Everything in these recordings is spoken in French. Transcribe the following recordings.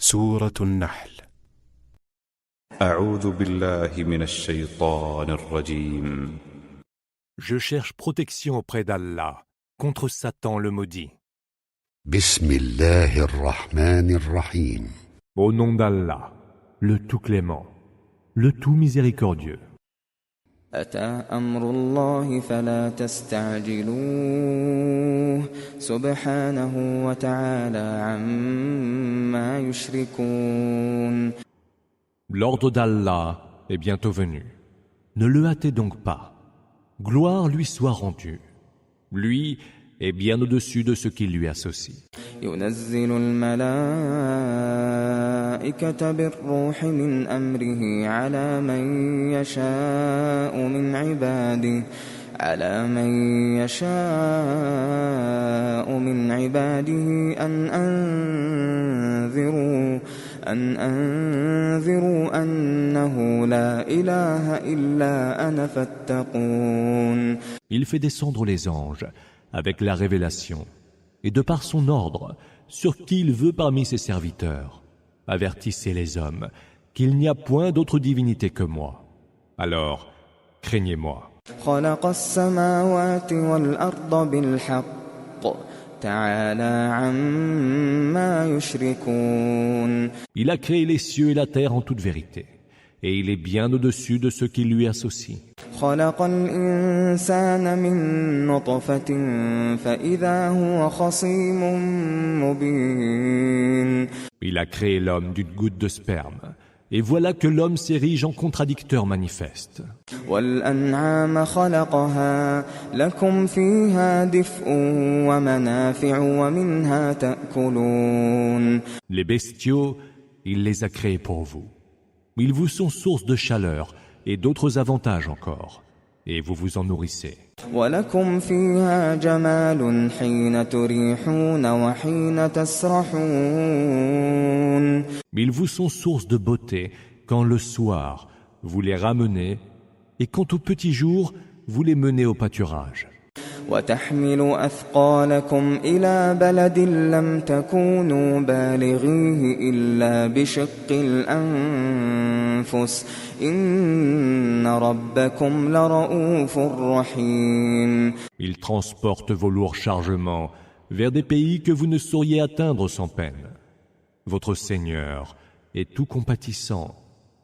سورة النحل. أعوذ بالله من الشيطان الرجيم. Je cherche protection auprès d'Allah contre Satan le maudit. بسم الله الرحمن الرحيم. Au nom d'Allah, le tout clément, le tout miséricordieux. أتى أمر الله فلا تستعجلوه سبحانه وتعالى عما يشركون. L'ordre d'Allah est bientôt venu. Ne le hâtez donc pas. Gloire lui soit rendue. Lui est bien au-dessus de ce qui lui associe. ينزل الملائكة بالروح من أمره على من يشاء من عباده أن أنذروا أنه لا إله إلا أنا فاتقون. Il fait descendre les anges avec la révélation et de par son ordre sur qui il veut parmi ses serviteurs. Avertissez les hommes qu'il n'y a point d'autre divinité que moi. Alors, craignez-moi. خلق السماوات والأرض بالحق تعالى عما يشركون. Il a créé les cieux et la terre en toute vérité, et il est bien au-dessus de ce qui lui associe. خلق الإنسان من نطفة فإذا هو خصيم مبين. Il a créé l'homme d'une goutte de sperme, et voilà que l'homme s'érige en contradicteur manifeste. والأنعام خلقها لكم فيها دفء ومنافع ومنها تأكلون. Les bestiaux, il les a créés pour vous. Ils vous sont source de chaleur et d'autres avantages encore, et vous vous en nourrissez. ولكم فيها جمال حين تريحون وحين تسرحون. Ils vous sont source de beauté quand le soir vous les ramenez et quand au petit jour vous les menez au pâturage. وتحمل أثقالكم إلى بلد لم تكونوا بالغيه إلا بشق الأنفس إن ربكم لرؤوف رحيم. Ils transportent vos lourds chargements vers des pays que vous ne sauriez atteindre sans peine. Votre Seigneur est tout compatissant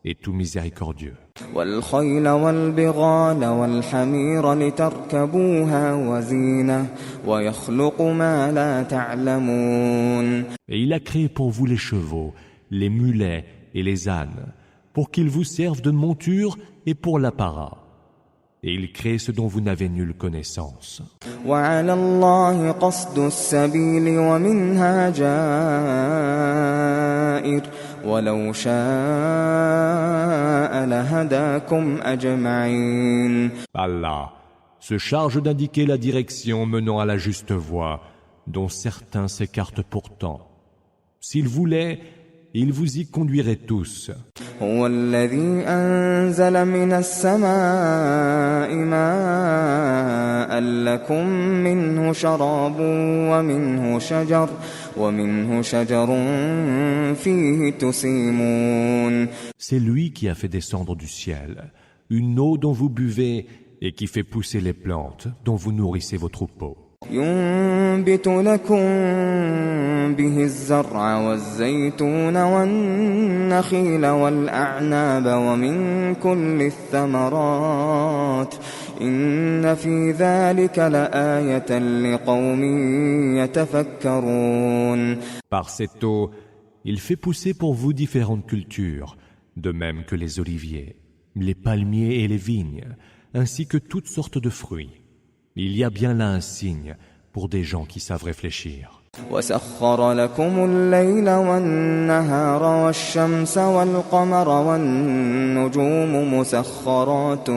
et tout miséricordieux. والخيل والبغال والحمير لتركبوها وزينة ويخلق ما لا تعلمون. Et il a créé pour vous les chevaux, les mulets et les ânes, pour qu'ils vous servent de monture et pour l'apparat. Et il crée ce dont vous n'avez nulle connaissance. وعلى الله قصد السبيل ومنها جائر ولو شاء لهداكم أجمعين. Allah se charge d'indiquer la direction menant à la juste voie, dont certains s'écartent pourtant. S'il voulait, il vous y conduirait tous. هو الذي أنزل من السماء ماء لكم منه شراب ومنه شجر فيه تسيمون. C'est lui qui a fait descendre du ciel une eau dont vous buvez et qui fait pousser les plantes dont vous nourrissez vos troupeaux. ينبت لكم به الزرع والزيتون والنخيل والأعناب ومن كل الثمرات إن في ذلك لآية لقوم يتفكرون. Par cette eau, il fait pousser pour vous différentes cultures, de même que les oliviers, les palmiers et les vignes, ainsi que toutes sortes de fruits. Il y a bien là un signe pour des gens qui savent réfléchir. وسخر لكم الليل والنهار والشمس والقمر والنجوم مسخرات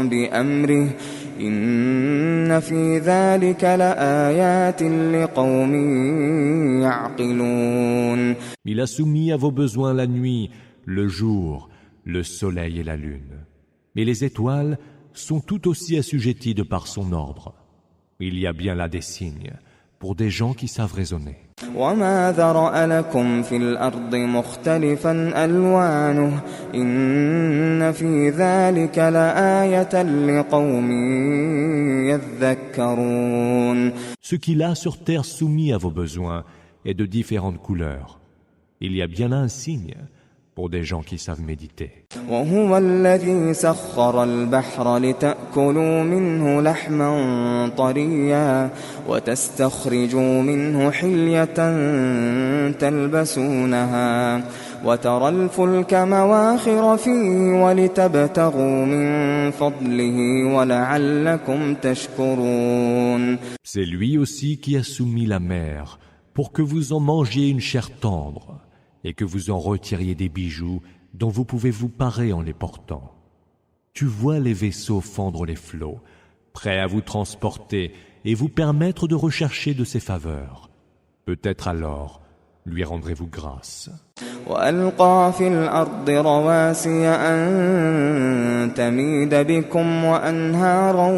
بأمره إن في ذلك لآيات لقوم يعقلون. Il a soumis à vos besoins la nuit, le jour, le soleil et la lune. Et les étoiles sont tout aussi assujetties de par son ordre. Il y a bien là des signes pour des gens qui savent raisonner. وما ذرأ لكم في الأرض مختلفا ألوانه إن في ذلك لآية لقوم يذكرون. Ce qu'il a sur terre soumis à vos besoins est de différentes couleurs. Il y a bien là un signe pour des gens qui savent méditer. وهو الذي سخر البحر لتأكلوا منه لحما طريا وتستخرجوا منه حلية تلبسونها وترى الفلك مواخر فيه ولتبتغوا من فضله ولعلكم تشكرون. C'est lui aussi qui a soumis la mer pour que vous en mangiez une chair tendre et que vous en retiriez des bijoux dont vous pouvez vous parer en les portant. Tu vois les vaisseaux fendre les flots, prêts à vous transporter et vous permettre de rechercher de ses faveurs. Peut-être alors lui rendrez-vous grâce. وألقى في الأرض رواسي أن تميد بكم وأنهارا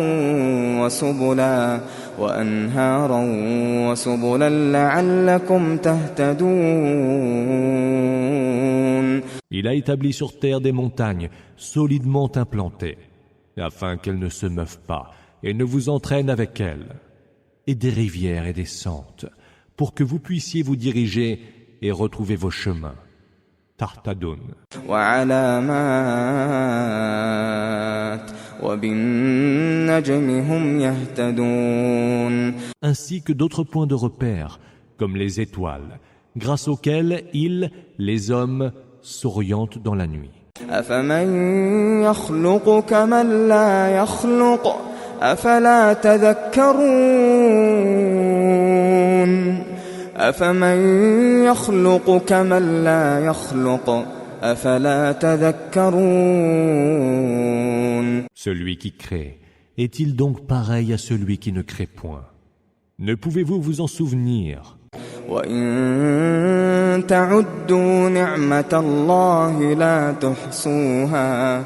وسبلا لعلكم تهتدون. Il a établi sur terre des montagnes solidement implantées, afin qu'elles ne se meuvent pas et ne vous entraînent avec elles, et des rivières et des sentes, pour que vous puissiez vous diriger et retrouver vos chemins. Tahtadun. Ainsi que d'autres points de repère, comme les étoiles, grâce auxquelles ils, les hommes, s'orientent dans la nuit. أفمن يخلق كمن لا يخلق أفلا تذكرون أفمن يخلق كمن لا يخلق أفلا تذكرون. Celui qui crée, est-il donc pareil à celui qui ne crée point? Ne pouvez-vous vous en souvenir? وَإِن تَعُدُّوا نِعْمَةَ اللَّهِ لَا تُحْصُوهَا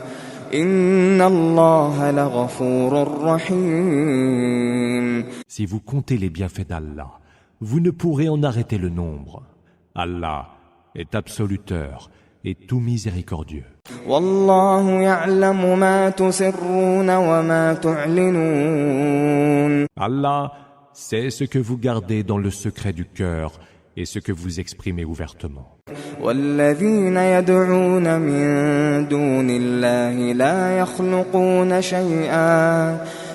إِنَّ اللَّهَ لَغَفُورٌ رَحِيمٌ. Si vous comptez les bienfaits d'Allah, vous ne pourrez en arrêter le nombre. Allah est absoluteur et tout miséricordieux. وَاللَّهُ يَعْلَمُ مَا تُسِرُّونَ وَمَا تُعْلِنُونَ. Allah sait ce que vous gardez dans le secret du cœur et ce que vous exprimez ouvertement. وَالَّذِينَ يَدْعُونَ مِن دُونِ اللَّهِ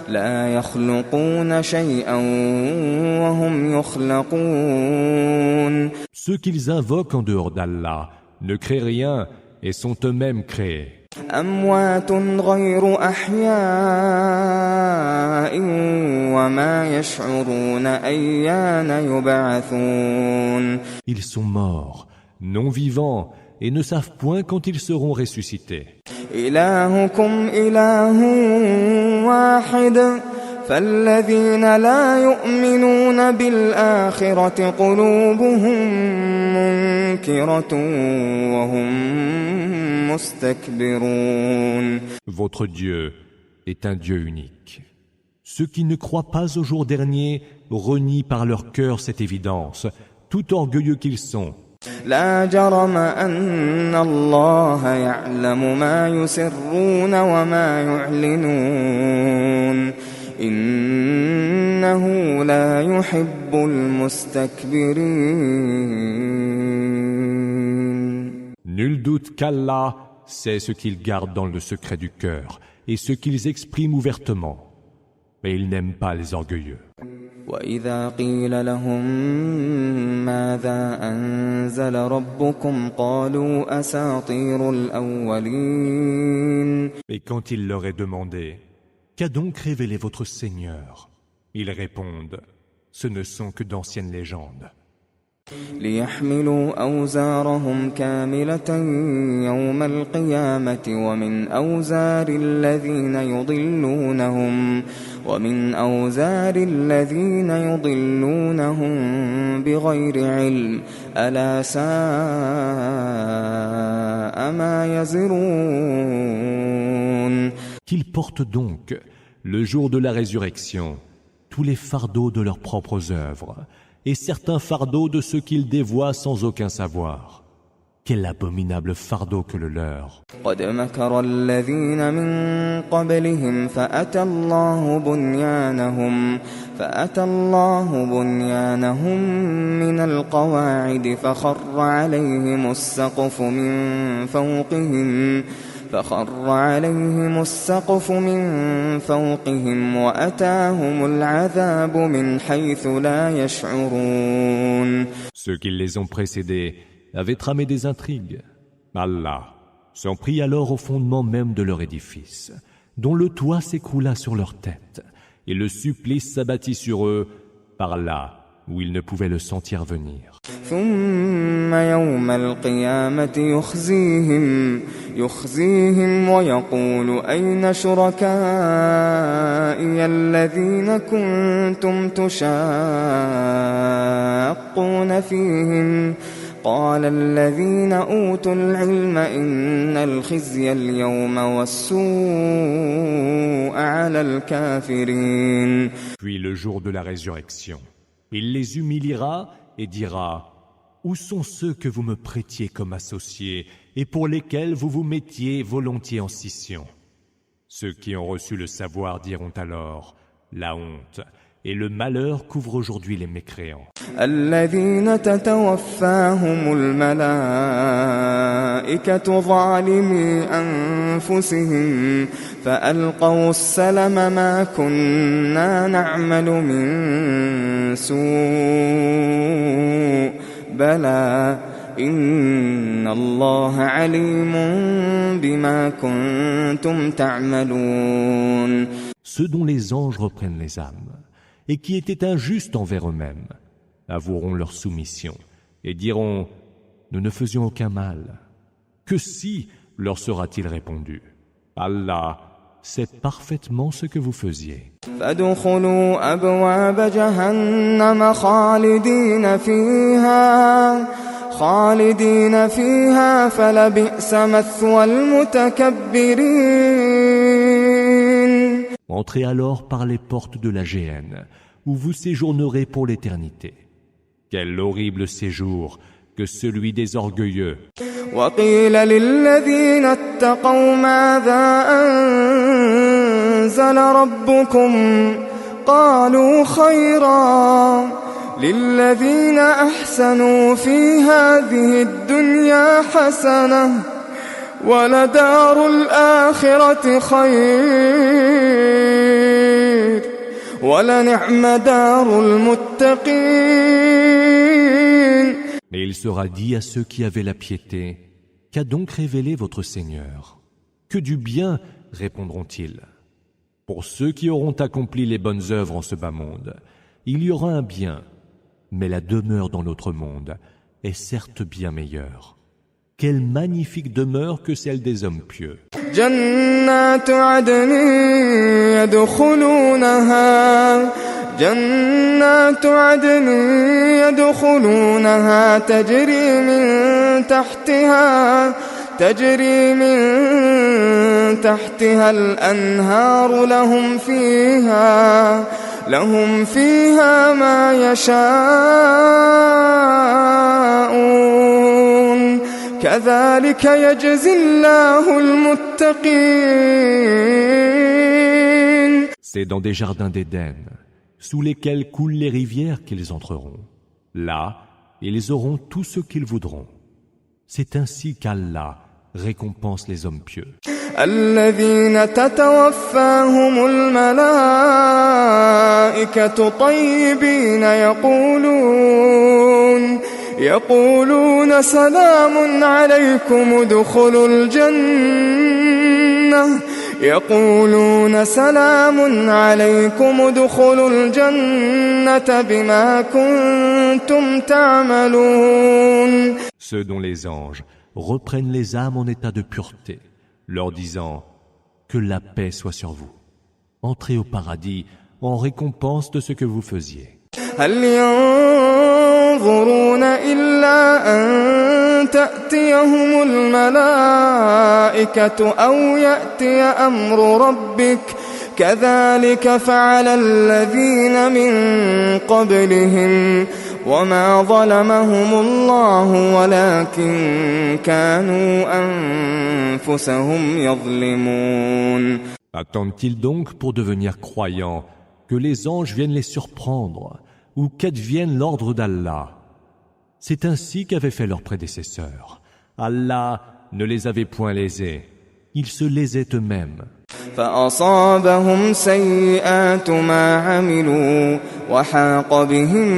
لا يخلقون شيئا وهم يخلقون. Ceux qu'ils invoquent en dehors d'Allah ne créent rien et sont eux-mêmes créés. أموات غير أحياء وما يشعرون أيان يبعثون. Ils sont morts, non vivants, et ne savent point quand ils seront ressuscités. إلهكم إله واحد فالذين لا يؤمنون بالآخرة قلوبهم منكرة وهم مستكبرون. Votre Dieu est un Dieu unique. Ceux qui ne croient pas au jour dernier renient par leur cœur cette évidence, tout orgueilleux qu'ils sont. لا جرم أن الله يعلم ما يسرون وما يعلنون إنه لا يحب المستكبرين. Nul doute qu'Allah sait ce qu'ils gardent dans le secret du cœur et ce qu'ils expriment ouvertement, mais il n'aime pas les orgueilleux. وَإِذَا قِيلَ لَهُم مَّاذَا أَنزَلَ رَبُّكُمْ قَالُوا أَسَاطِيرُ الْأَوَّلِينَ. Et quand il leur est demandé, qu'a donc révélé votre Seigneur? Ils répondent, ce ne sont que d'anciennes légendes. لِيَحْمِلُوا أَوْزَارَهُمْ كَامِلَةً يَوْمَ الْقِيَامَةِ وَمِنْ أَوْزَارِ الَّذِينَ يُضِلُّونَهُم بِغَيْرِ عِلْمٍ أَلَا سَاءَ مَا يَزِرُونَ. Qu'ils portent donc, le jour de la résurrection, tous les fardeaux de leurs propres œuvres, et certains fardeaux de ceux qu'ils dévoient sans aucun savoir. Quel abominable fardeau que le leur. قد مكر الذين من قبلهم فأتى الله بنيانهم من القواعد فخر عليهم السقف من فوقهم وأتاهم العذاب من حيث لا يشعرون. Ceux qui les ont précédés avaient tramé des intrigues. Allah s'en prit alors au fondement même de leur édifice, dont le toit s'écroula sur leur tête, et le supplice s'abattit sur eux par là où ils ne pouvaient le sentir venir. ثم يوم القيامة يخزيهم ويقول أين شركائي الذين كنتم تشاقون فيهم قال الذين أوتوا العلم إن الخزي اليوم والسوء على الكافرين. Puis le jour de la résurrection, il les humiliera et dira: Où sont ceux que vous me prêtiez comme associés et pour lesquels vous vous mettiez volontiers en scission? Ceux qui ont reçu le savoir diront alors: La honte et le malheur couvrent aujourd'hui les mécréants. الذين تتوفاهم الملائكة ظالمي أنفسهم فألقوا السلم ما كنا نعمل من سوء بلى إن الله عليم بما كنتم تعملون. Ceux dont les anges reprennent les âmes et qui étaient injustes envers eux-mêmes avoueront leur soumission et diront: Nous ne faisions aucun mal. Que si, leur sera-t-il répondu, Allah sait parfaitement ce que vous faisiez. فادخلوا أبواب جهنم خالدين فيها فلبئس مثوى المتكبرين. Entrez alors par les portes de la géhenne, où vous séjournerez pour l'éternité. Quel horrible séjour que celui des orgueilleux. وقيل للذين اتقوا ماذا أنزل ربكم قالوا خيرا للذين أحسنوا في هذه الدنيا حسنة ولدار الآخرة خير ولنعم دار المتقين. Mais il sera dit à ceux qui avaient la piété: Qu'a donc révélé votre Seigneur? Que du bien, répondront-ils. Pour ceux qui auront accompli les bonnes œuvres en ce bas monde, il y aura un bien, mais la demeure dans l'autre monde est certes bien meilleure. Quelle magnifique demeure que celle des hommes pieux. جنات عدن يدخلونها تجري من تحتها الأنهار لهم فيها ما يشاءون كذلك يجزي الله المتقين. C'est dans des jardins d'Éden, sous lesquels coulent les rivières qu'ils entreront. Là, ils auront tout ce qu'ils voudront. C'est ainsi qu'Allah récompense les hommes pieux. الذين تتوفاهم الملائكة طيبين يقولون سلام عليكم ادخلوا الجنة بما كنتم تعملون. Ceux dont les anges reprennent les âmes en état de pureté, leur disant: Que la paix soit sur vous. Entrez au paradis en récompense de ce que vous faisiez. هل ينظرون إلا أن تأتيهم الملائكة أو يأتي أمر ربك كذلك فعل الذين من قبلهم وما ظلمهم الله ولكن كانوا أنفسهم يظلمون. Attendent-ils donc pour devenir croyants que les anges viennent les surprendre ou qu'advienne l'ordre d'Allah? C'est ainsi qu'avaient fait leurs prédécesseurs. Allah ne les avait point lésés, ils se lésaient eux-mêmes. فأصابهم سيئات ما عملوا وحاق بهم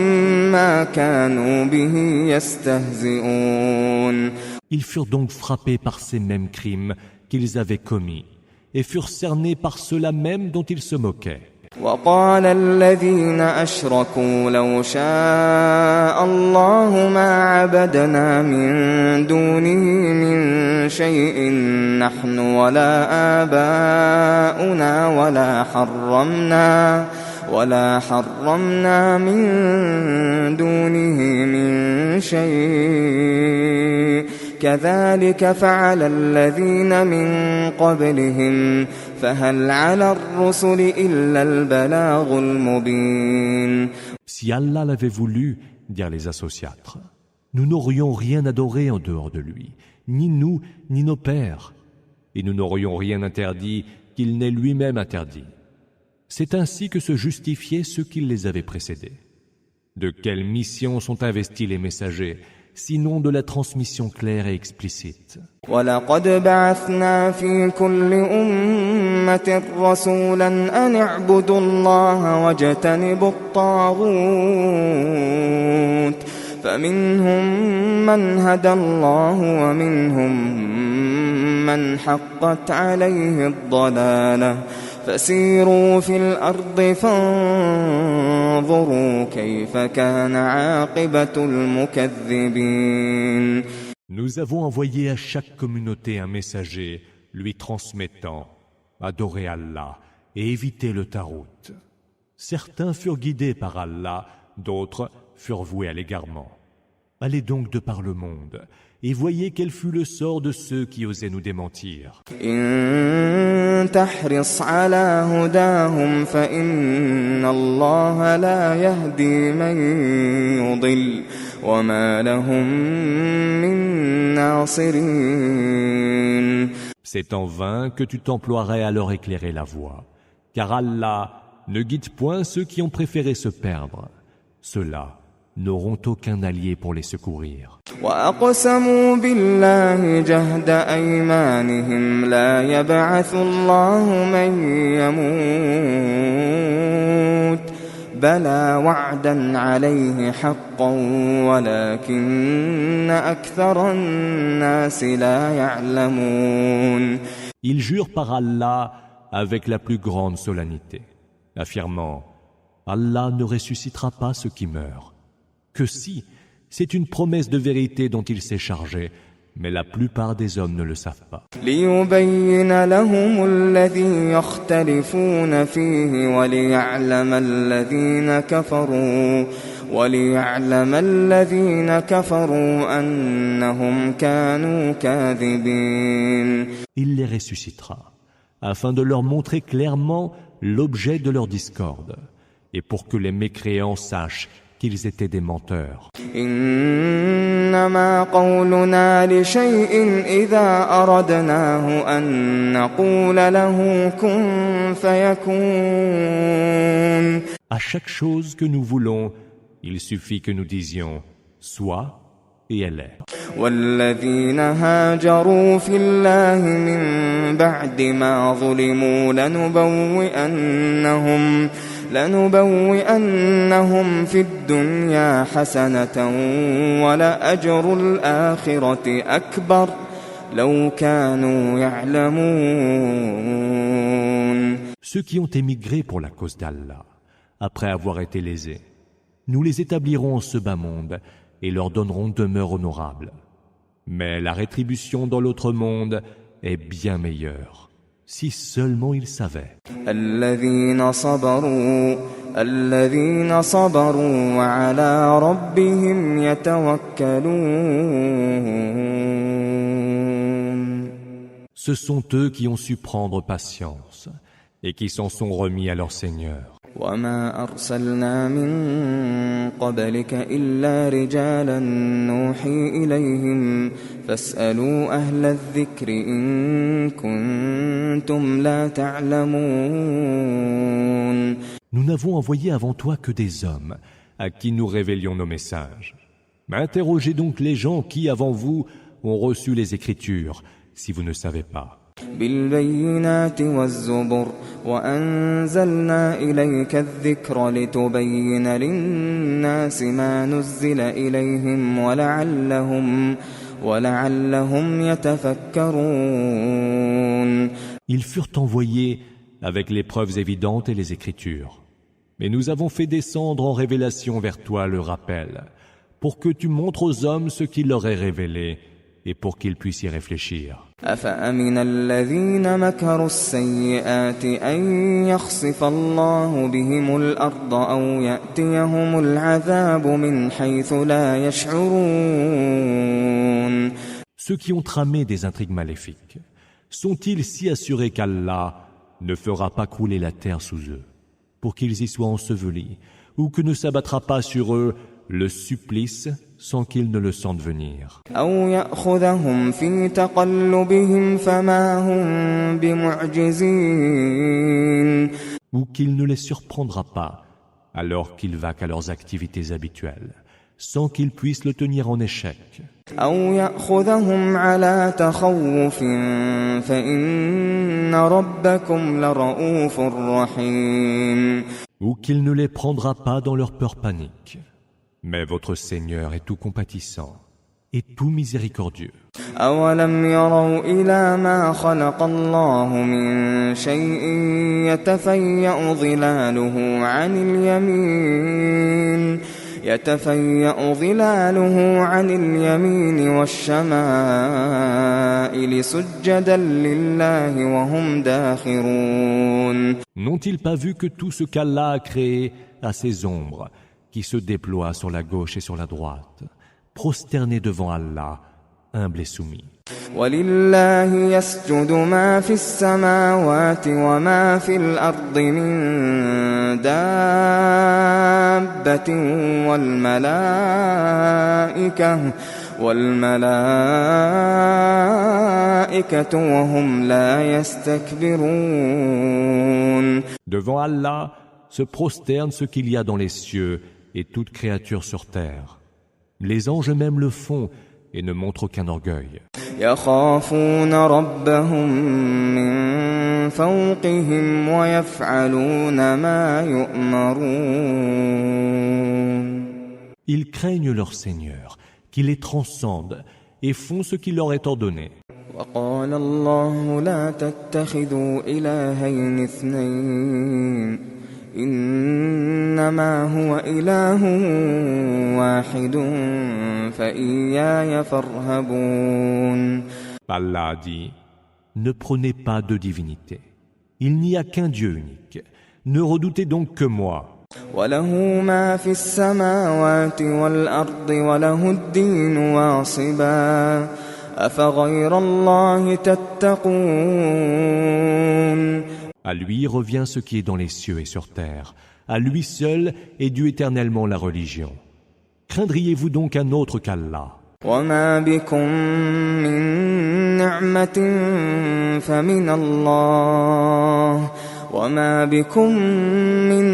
ما كانوا به يستهزئون. Ils furent donc frappés par ces mêmes crimes qu'ils avaient commis et furent cernés par ceux-là même dont ils se moquaient. وقال الذين أشركوا لو شاء الله ما عبدنا من دونه من شيء نحن ولا آباؤنا ولا حرمنا من دونه من شيء كذلك فعل الذين من قبلهم فهل على الرسل إلا البلاغ المبين. Si Allah l'avait voulu, dirent les associatres, nous n'aurions rien adoré en dehors de lui, ni nous, ni nos pères, et nous n'aurions rien interdit qu'il n'ait lui-même interdit. C'est ainsi que se justifiaient ceux qui les avaient précédés. De quelle mission sont investis les messagers, sinon de la transmission claire et explicite. وَلَقَدْ بَعَثْنَا فِي كُلِّ أُمَّةٍ رَّسُولًا أَنِ اعْبُدُوا اللَّهَ وَاجْتَنِبُوا الطَّاغُوتَ فَمِنْهُم مَّنْ هَدَى اللَّهُ وَمِنْهُم مَّنْ حَقَّتْ عَلَيْهِ الضَّلَالَةُ فسيروا في الأرض فانظروا كيف كان عاقبة المكذبين. Nous avons envoyé à chaque communauté un messager lui transmettant « Adorez Allah et évitez le tarout ». Certains furent guidés par Allah, d'autres furent voués à l'égarement. Allez donc de par le monde et voyez quel fut le sort de ceux qui osaient nous démentir. إن تحرص على هداهم فإن الله لا يهدي من يضل وما لهم من ناصرين. C'est en vain que tu t'emploierais à leur éclairer la voie, car Allah ne guide point ceux qui ont préféré se perdre. Ceux-là n'auront aucun allié pour les secourir. وأقسموا بالله جهد أيمانهم لا يبعث الله من يموت بلى وعدا عليه حقا ولكن أكثر الناس لا يعلمون. Ils jurent par Allah avec la plus grande solennité, affirmant « Allah ne ressuscitera pas ceux qui meurent. » Que si, c'est une promesse de vérité dont il s'est chargé, mais la plupart des hommes ne le savent pas. ليبين لهم الذي يختلفون فيه وليعلم الذين كفروا أنهم كانوا كاذبين. Il les ressuscitera, afin de leur montrer clairement l'objet de leur discorde, et pour que les mécréants sachent qu'ils étaient des menteurs. إنما قولنا لشيء إذا أردناه أن نقول له كن فيكون. À chaque chose que nous voulons, il suffit que nous disions sois et elle est. والذين هاجروا في الله من بعد ما ظلموا لنبوئنهم في الدنيا حسنة ولأجر الآخرة أكبر لو كانوا يعلمون. Ceux qui ont émigré pour la cause d'Allah, après avoir été lésés, nous les établirons en ce bas monde et leur donnerons demeure honorable. Mais la rétribution dans l'autre monde est bien meilleure. Si seulement ils savaient. الذين صبروا وعلى ربهم يتوكلون. Ce sont eux qui ont su prendre patience et qui s'en sont remis à leur Seigneur. وما أرسلنا من قبلك إلا رجالا نوحي إليهم فاسألوا أهل الذكر إن كنتم لا تعلمون. Nous n'avons envoyé avant toi que des hommes à qui nous révélions nos messages. Interrogez donc les gens qui, avant vous, ont reçu les Écritures, si vous ne savez pas. بالبينات والزبر وأنزلنا إليك الذكر لتبين للناس ما نزل إليهم ولعلهم يتفكرون. Ils furent envoyés avec les preuves évidentes et les Écritures. Mais nous avons fait descendre en révélation vers toi le rappel, pour que tu montres aux hommes ce qu'il leur est révélé, et pour qu'ils puissent y réfléchir. أفأمن الذين مكروا السيئات أن يخسف الله بهم الأرض أو يأتيهم العذاب من حيث لا يشعرون. Ceux qui ont tramé des intrigues maléfiques, sont-ils si assurés qu'Allah ne fera pas couler la terre sous eux, pour qu'ils y soient ensevelis, ou que ne s'abattra pas sur eux le supplice sans qu'ils ne le sentent venir. أو يأخذهم في تقلبهم فما هم بمعجزين. Ou qu'il ne les surprendra pas alors qu'ils vaquent à leurs activités habituelles, sans qu'ils puissent le tenir en échec. أو يأخذهم على تخوف فإن ربكم لرؤوف رحيم. Ou qu'il ne les prendra pas dans leur peur panique. Mais votre Seigneur est tout compatissant et tout miséricordieux. أولم يروا إلى ما خلق الله من شيء يتفيأ ظلاله عن اليمين والشمائل سجدا لله وهم داخرون. N'ont-ils pas vu que tout ce qu'Allah a créé a ses ombres qui se déploient sur la gauche et sur la droite, prosternés devant Allah, humbles et soumis. وَلِلَّهِ يَسْجُدُ مَا فِي السَّمَاوَاتِ وَمَا فِي الْأَرْضِ مِن دَابَّةٍ وَالْمَلَائِكَةُ وَهُمْ لَا يَسْتَكْبِرُونَ. Devant Allah se prosterne ce qu'il y a dans les cieux et toute créature sur terre. Les anges eux-mêmes le font et ne montrent aucun orgueil. يخافون ربهم من فوقهم ويفعلون ما يؤمرون. Ils craignent leur Seigneur, qui les transcende et font ce qui leur est ordonné. وقال الله لا تتخذوا إلهين اثنين إنما هو إله واحد فإياي فارهبون. Allah dit, ne prenez pas de divinité. Il n'y a qu'un Dieu unique. Ne redoutez donc que moi. وله ما في السماوات والأرض وله الدين واصبا أفغير الله تتقون. À lui revient ce qui est dans les cieux et sur terre. À lui seul est due éternellement la religion. Craindriez-vous donc un autre qu'Allah? وما بكم من نعمة فمن الله وما بكم من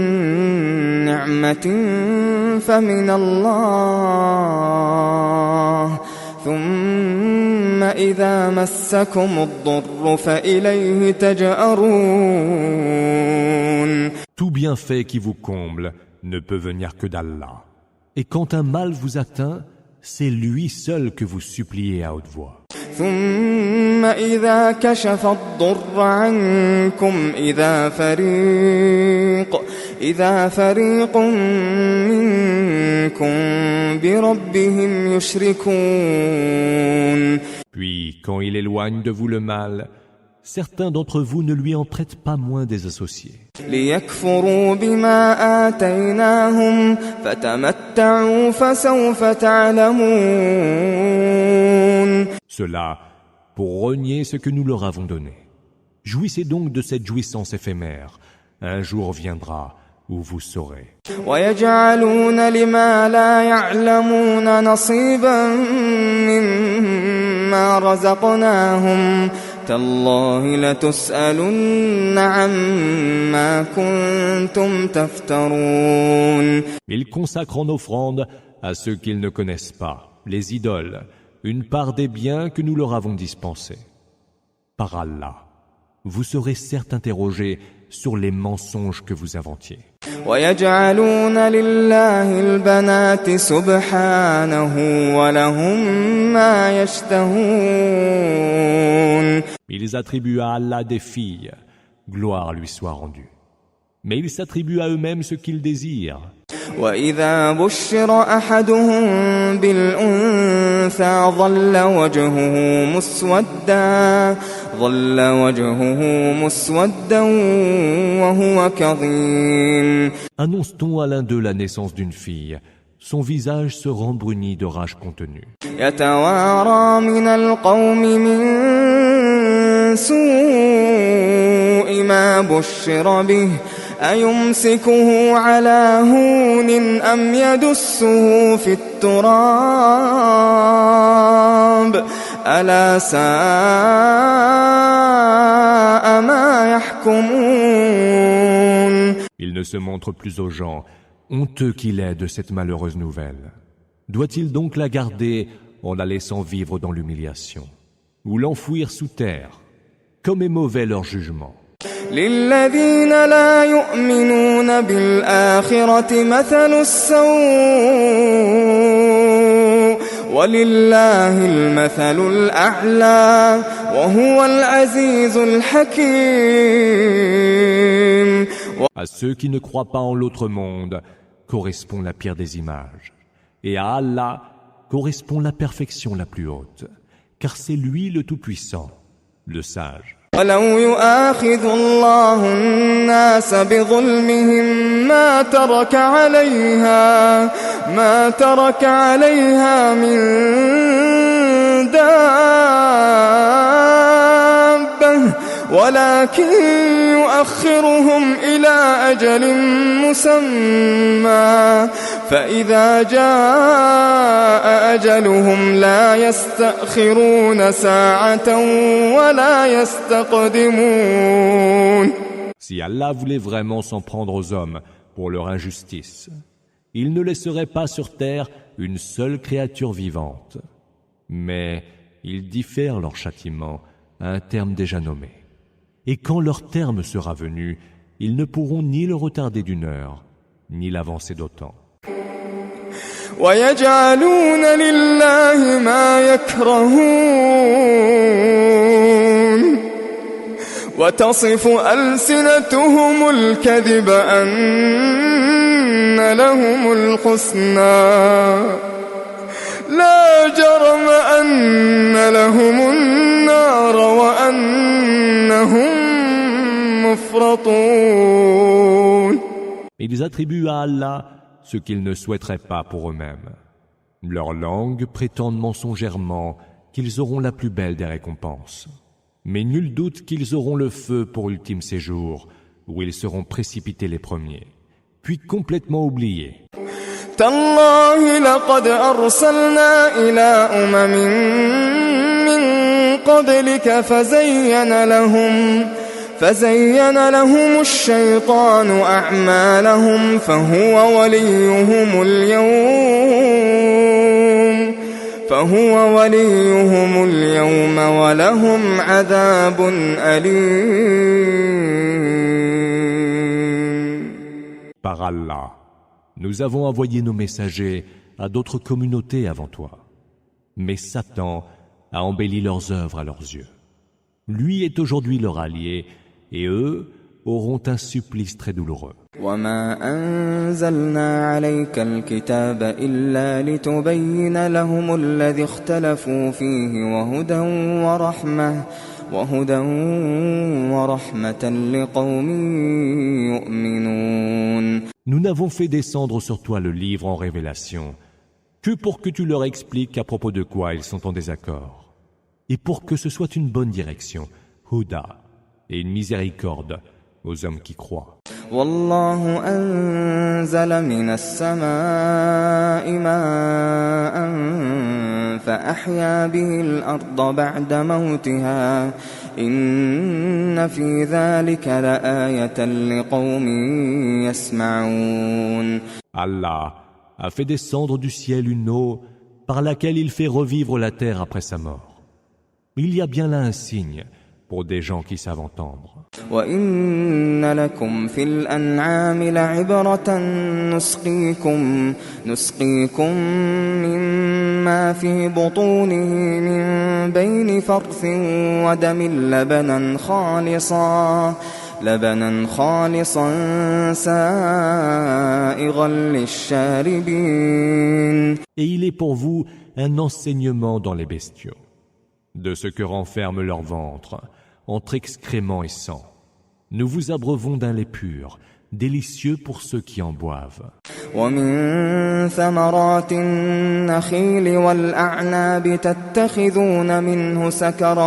نعمة فمن الله ثم إذا مسكم الضر فإليه تجأرون. Tout bienfait qui vous comble ne peut venir que d'Allah. Et quand un mal vous atteint, c'est lui seul que vous suppliez à haute voix. ثم إذا كشف الضر عنكم إذا فريق منكم بربهم يشركون. Puis, quand il éloigne de vous le mal, certains d'entre vous ne lui en prêtent pas moins des associés. ليكفروا بما آتيناهم فتمتعوا فسوف تعلمون. Cela pour renier ce que nous leur avons donné. Jouissez donc de cette jouissance éphémère. Un jour viendra où vous saurez. ويجعلون لما لا يعلمون نصيبا مما رزقناهم تالله لتسألن عما كنتم تفترون. Ils consacrent en offrande à ceux qu'ils ne connaissent pas, les idoles, une part des biens que nous leur avons dispensés. Par Allah, vous serez certes interrogés sur les mensonges que vous inventiez. ويجعلون لله البنات سبحانه ولهم ما يشتهون. Ils attribuent à Allah des filles, gloire lui soit rendue. Mais ils s'attribuent à eux-mêmes ce qu'ils désirent. وإذا بشر أحدهم بالأنثى ظل وجهه مسودا وهو كظيم. Annonce-t-on à l'un d'eux la naissance d'une fille, son visage se rembrunit de rage contenue. يتوارى من القوم من سوء ما بشر به أيمسكه على هون أم يدسه في التراب ألا ساء ما يحكمون. Il ne se montre plus aux gens, honteux qu'il est de cette malheureuse nouvelle. Doit-il donc la garder en la laissant vivre dans l'humiliation, ou l'enfouir sous terre? Comme est mauvais leur jugement. للذين لا يؤمنون بالآخرة مثل السوء ولله المثل الأعلى وهو العزيز الحكيم. À ceux qui ne croient pas en l'autre monde correspond la pire des images, et à Allah correspond la perfection la plus haute, car c'est lui le Tout-Puissant, le Sage. ولو يؤاخذ الله الناس بظلمهم ما ترك عليها من دابة ولكن يؤخرهم إلى أجل مسمى فإذا جاء أجلهم لا يستأخرون ساعة ولا يستقدمون. Si Allah voulait vraiment s'en prendre aux hommes pour leur injustice, il ne laisserait pas sur terre une seule créature vivante. Mais il diffère leur châtiment à un terme déjà nommé. Et quand leur terme sera venu, ils ne pourront ni le retarder d'une heure, ni l'avancer d'autant. ويجعلون لله ما يكرهون وتصف ألسنتهم الكذب أن لهم الحسنى لا جرم أن لهم النار وأنهم مفرطون. Ils attribuent à Allah ce qu'ils ne souhaiteraient pas pour eux-mêmes. Leur langue prétendent mensongèrement qu'ils auront la plus belle des récompenses. Mais nul doute qu'ils auront le feu pour ultime séjour, où ils seront précipités les premiers, puis complètement oubliés. تالله لقد أرسلنا إلى أمم من قبلك فزين لهم الشيطان أعمالهم فهو وليهم اليوم ولهم عذاب أليم. Par Allah, nous avons envoyé nos messagers à d'autres communautés avant toi. Mais Satan a embelli leurs œuvres à leurs yeux. Lui est aujourd'hui leur allié, et eux auront un supplice très douloureux. وما أنزلنا عليك الكتاب إلا لتبين لهم الذي اختلفوا فيه وهدى ورحمة لقوم يؤمنون. Nous n'avons fait descendre sur toi le livre en révélation que pour que tu leur expliques à propos de quoi ils sont en désaccord, et pour que ce soit une bonne direction, Huda, et une miséricorde aux hommes qui croient. والله أنزل من السماء ماء فأحيا به الأرض بعد موتها إن في ذلك لآية لقوم يسمعون. Allah a fait descendre du ciel une eau par laquelle il fait revivre la terre après sa mort. Il y a bien là un signe pour des gens qui savent entendre. وَإِنَّ لَكُمْ فِي الْأَنْعَامِ لَعِبْرَةً نُسْقِيكُم مِّمَّا فِي بُطُونِهِ مِن بَيْنِ فَرْثٍ وَدَمٍ لبنا خالصا سائغا للشاربين. Et il est pour vous un enseignement dans les bestiaux, de ce que renferme leur ventre, entre excréments et sang. Nous vous abreuvons d'un lait pur, délicieux pour ceux qui en boivent. ومن ثمرات النخيل والأعناب تتخذون منه سكرا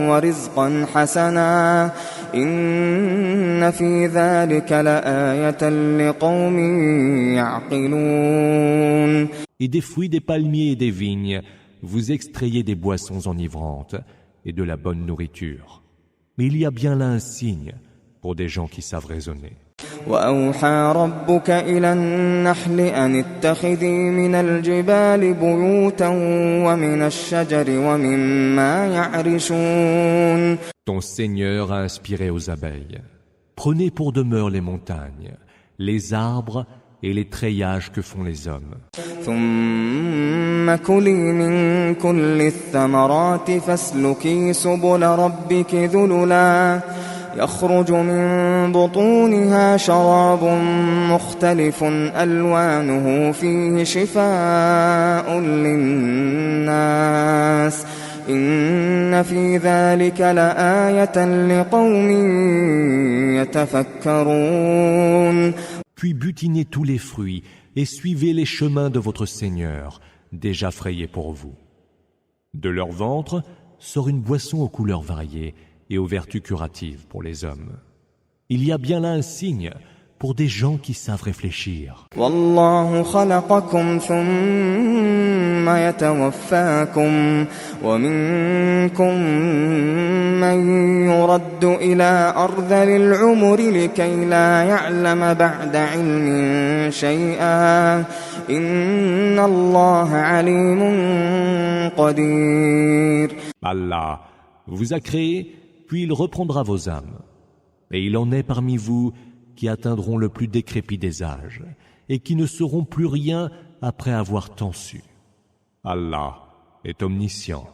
ورزقا حسنا إن في ذلك لآية لقوم يعقلون. Et des fruits des palmiers et des vignes, vous extrayez des boissons enivrantes et de la bonne nourriture. Mais il y a bien là un signe pour des gens qui savent raisonner. وأوحى ربك إلى النحل أن اتخذي من الجبال بيوتا ومن الشجر ومما يعرشون. Ton Seigneur a inspiré aux abeilles. Prenez pour demeure les montagnes, les arbres et les treillages que font les hommes. ثم كلي من كل الثمرات فاسلكي سبل ربك ذللا يخرج من بطونها شراب مختلف ألوانه فيه شفاء للناس إن في ذلك لآية لقوم يتفكرون. Puis butinez tous les fruits et suivez les chemins de votre Seigneur, déjà frayés pour vous. De leur ventre sort une boisson aux couleurs variées et aux vertus curatives pour les hommes. Il y a bien là un signe pour des gens qui savent réfléchir. والله خلقكم ثم يتوفاكم ومنكم من يرد إلى أرذل العمر لكي لا يعلم بعد علم شيئا إن الله عليم قدير. Allah vous a créé, puis il reprendra vos âmes. Et il en est parmi vous qui atteindront le plus décrépit des âges et qui ne sauront plus rien après avoir tant su. Allah est omniscient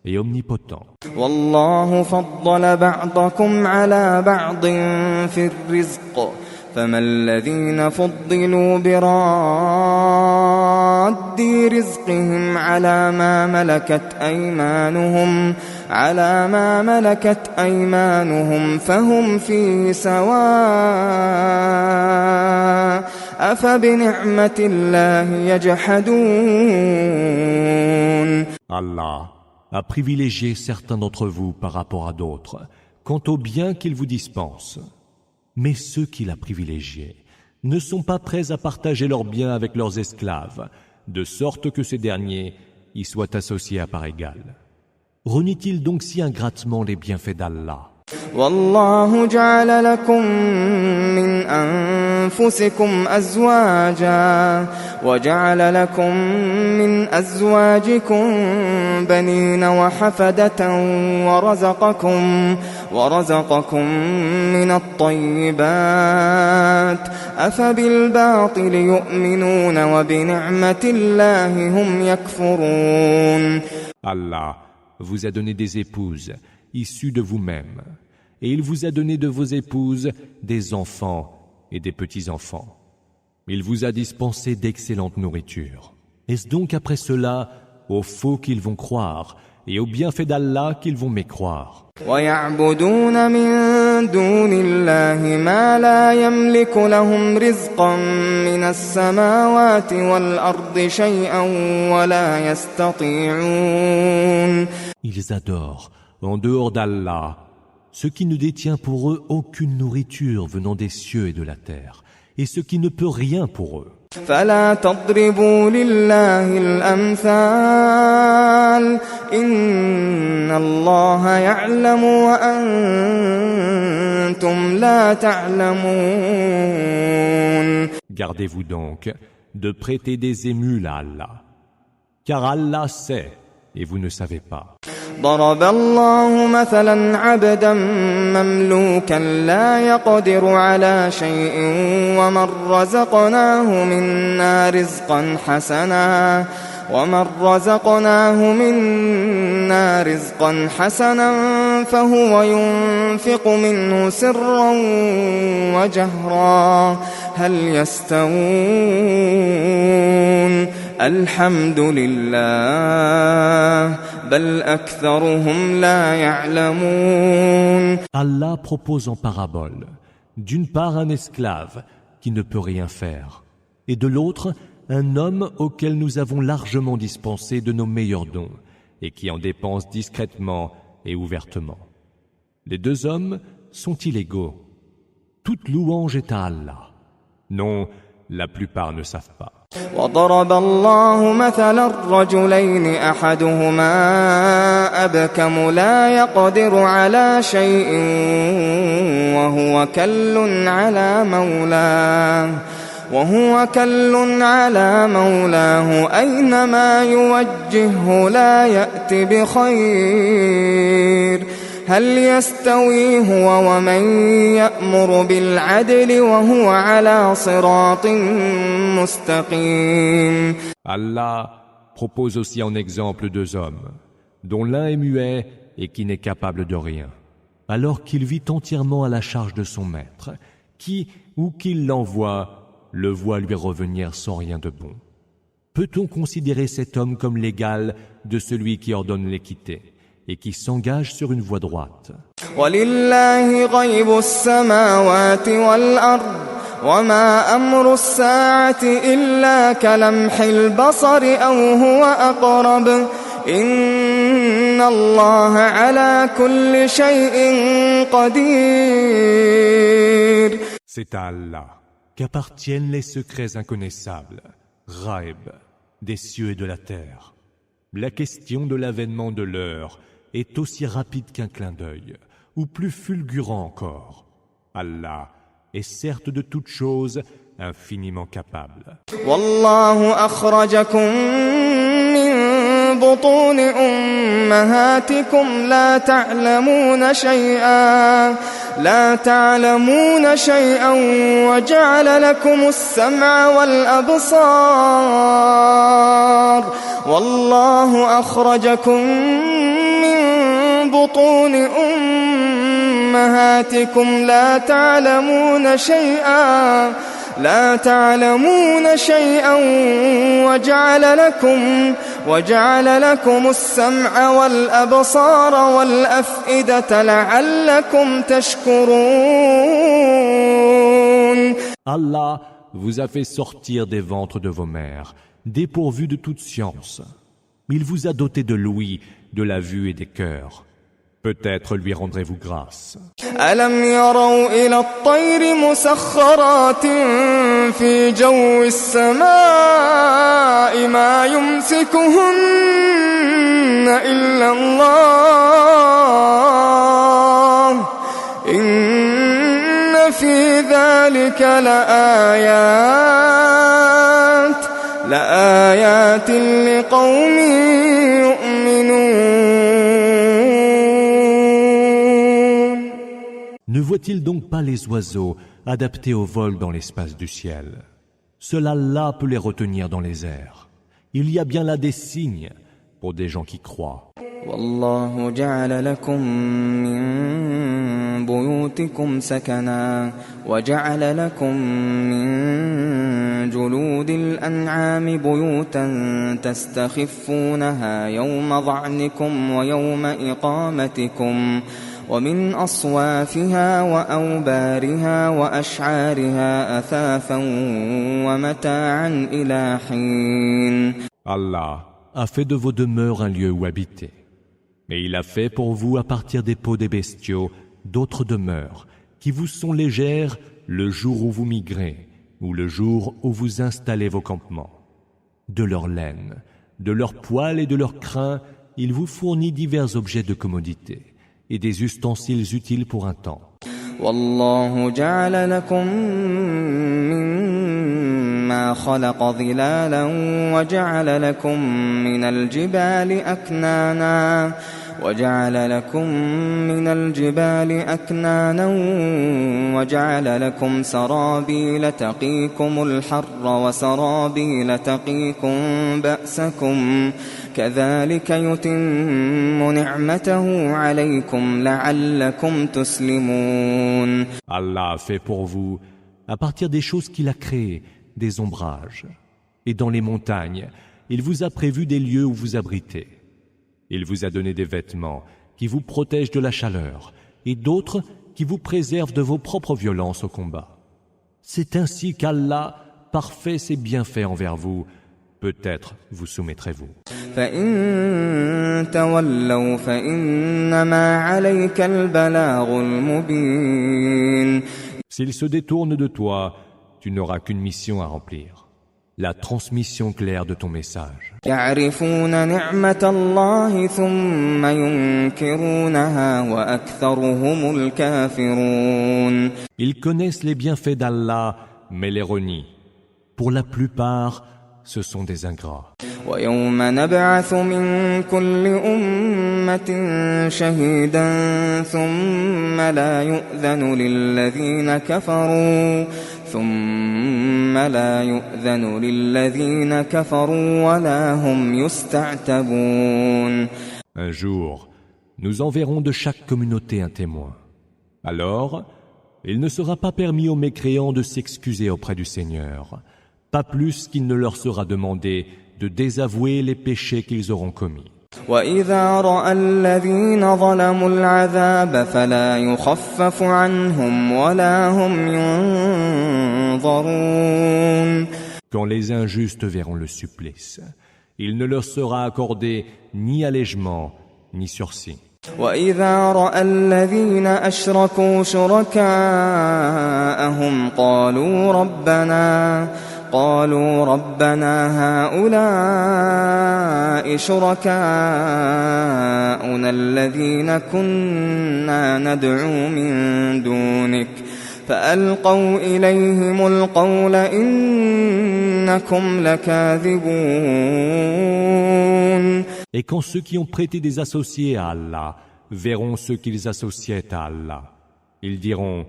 et omnipotent. والله فضل بعضكم على بعض في الرزق فما الذين فضلوا براد رزقهم على ما ملكت أيمانهم فهم فيه سواء أفبنعمة الله يجحدون. Allah a privilégié certains d'entre vous par rapport à d'autres, quant au bien qu'il vous dispense. Mais ceux qu'il a privilégiés ne sont pas prêts à partager leurs biens avec leurs esclaves, de sorte que ces derniers y soient associés à part égale. Renie-t-il donc si ingratement les bienfaits d'Allah? والله جعل لكم من أنفسكم أزواجا وجعل لكم من أزواجكم بنين وحفدة ورزقكم من الطيبات أفبالباطل يؤمنون وبنعمة الله هم يكفرون. Allah vous a donné des épouses issus de vous-même, et il vous a donné de vos épouses des enfants et des petits-enfants. Il vous a dispensé d'excellente nourriture. Est-ce donc après cela au faux qu'ils vont croire et au bienfait d'Allah qu'ils vont mécroire? وَيَعْبُدُونَ مِن دُونِ اللَّهِ مَا لَا يَمْلِكُ لَهُمْ رِزْقًا مِنَ السَّمَاوَاتِ وَالْأَرْضِ شَيْئًا وَلَا يَسْتَطِيعُونَ. Ils adorent en dehors d'Allah ce qui ne détient pour eux aucune nourriture venant des cieux et de la terre, et ce qui ne peut rien pour eux. فلا تضربوا لله الأمثال إن الله يعلم وأنتم لا تعلمون. Gardez-vous donc de prêter des émules à Allah, car Allah sait et vous ne savez pas. ضرب الله مثلا عبدا مملوكا لا يقدر على شيء ومن رزقناه منا رزقا حسنا فهو ينفق منه سرا وجهرا هل يستوون الحمد لله بل أكثرهم لا يعلمون. Allah propose en parabole d'une part un esclave qui ne peut rien faire, et de l'autre un homme auquel nous avons largement dispensé de nos meilleurs dons et qui en dépense discrètement et ouvertement. Les deux hommes sont-ils égaux? Toute louange est à Allah. Non, la plupart ne savent pas. وضرب الله مثلا الرجلين أحدهما أبكم لا يقدر على شيء وهو كل على مولاه أينما يوجهه لا يأت بخير هل يستوي هو ومن يأمر بالعدل وهو على صراط مستقيم. Allah propose aussi en exemple deux hommes, dont l'un est muet et qui n'est capable de rien, alors qu'il vit entièrement à la charge de son maître, qui, où qu'il l'envoie, le voit lui revenir sans rien de bon. Peut-on considérer cet homme comme l'égal de celui qui ordonne l'équité et qui s'engage sur une voie droite? وَلِلَّهِ غَيْبُ السَّمَاوَاتِ وَالْأَرْضِ وَمَا أَمْرُ السَّاعَةِ إِلَّا كَلَمْحِ الْبَصَرِ أَوْ هُوَ أَقْرَبُ إِنَّ اللَّهَ عَلَى كُلِّ شَيْءٍ قَدِيرٌ. C'est à Allah qu'appartiennent les secrets inconnaissables, Ghaib, des cieux et de la terre. La question de l'avènement de l'heure est aussi rapide qu'un clin d'œil, ou plus fulgurant encore. Allah est certes de toutes choses infiniment capable. والله أخرجكم من بطون أمهاتكم لا تعلمون شيئا وجعل لكم السمع والأبصار والله أخرجكم من بطون أمهاتكم لا تعلمون شيئا وجعل لكم السمع والأبصار والأفئدة لعلكم تشكرون. Allah vous a fait sortir des ventres de vos mères, dépourvus de toute science. Il vous a doté de l'ouïe, de la vue et des cœurs. Peut-être lui rendrez-vous grâce. ألم يروا إلى الطير مسخرات في جو السماء ما يمسكهن إلا الله إن في ذلك لآيات لقوم يؤمنون. Ne voit-il donc pas les oiseaux adaptés au vol dans l'espace du ciel? Seul Allah peut les retenir dans les airs. Il y a bien là des signes pour des gens qui croient. والله جعل لكم من بيوتكم سكنا وجعل لكم من جلود الأنعام بيوتا تستخفونها يوم ظعنكم ويوم إقامتكم ومن أصوافها وأوبارها وأشعارها أثاثا ومتاعا إلى حين. Allah a fait de vos demeures un lieu où habiter. Mais il a fait pour vous à partir des peaux des bestiaux d'autres demeures qui vous sont légères le jour où vous migrez ou le jour où vous installez vos campements. De leur laine, de leurs poils et de leurs crins, il vous fournit divers objets de commodité et des ustensiles utiles pour un temps. والله جعل لكم مما خلق ظلالا وجعل لكم من الجبال أكنانا وجعل لكم سرابيل تقيكم الحر وسرابيل تقيكم بأسكم كذلك يتم نعمته عليكم لعلكم تسلمون. Allah a fait pour vous, à partir des choses qu'il a créées, des ombrages. Et dans les montagnes, il vous a prévu des lieux où vous abritez. Il vous a donné des vêtements qui vous protègent de la chaleur et d'autres qui vous préservent de vos propres violences au combat. C'est ainsi qu'Allah parfait ses bienfaits envers vous. Peut-être vous soumettrez-vous. فإن تولوا فإنما عليك البلاغ المبين. S'ils se détournent de toi, tu n'auras qu'une mission à remplir. La transmission claire de ton message. يعرفون نعمة الله ثم ينكرونها وأكثرهم الكافرون. Ils connaissent les bienfaits d'Allah, mais les renient. Pour la plupart, ce sont des ingrats. ويوم نبعث من كل أمة شهيدا ثم لا يؤذن للذين كفروا ولا هم يستعتبون. Un jour, nous enverrons de chaque communauté un témoin. Alors, il ne sera pas permis aux mécréants de s'excuser auprès du Seigneur, pas plus qu'il ne leur sera demandé de désavouer les péchés qu'ils auront commis. وَإِذَا رَأَى الَّذِينَ ظَلَمُوا الْعَذَابَ فَلَا يُخَفَّفُ عَنْهُمْ وَلَا هُمْ يُنظَرُونَ. Quand les injustes verront le supplice, il ne leur sera accordé ni allègement, ni sursis. وَإِذَا رَأَى الَّذِينَ أَشْرَكُوا شُرَكَاءَهُمْ قالوا ربنا هؤلاء شركاؤنا الذين كنا ندعو من دونك فألقوا إليهم القول إنكم لكاذبون. Et quand ceux qui ont prêté des associés à Allah verront ceux qu'ils associaient à Allah, ils diront: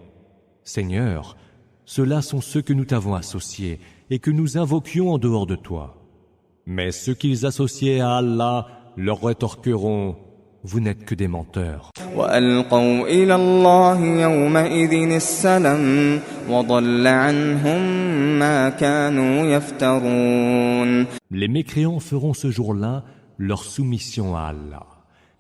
Seigneur, ceux-là sont ceux que nous t'avons associés et que nous invoquions en dehors de toi. Mais ceux qu'ils associaient à Allah leur rétorqueront: Vous n'êtes que des menteurs. وَأَلْقَوْا إِلَى اللَّهِ يَوْمَئِذٍ السَّلَمَ وَضَلَّ عَنْهُمْ مَا كَانُوا يَفْتَرُونَ. Les mécréants feront ce jour-là leur soumission à Allah,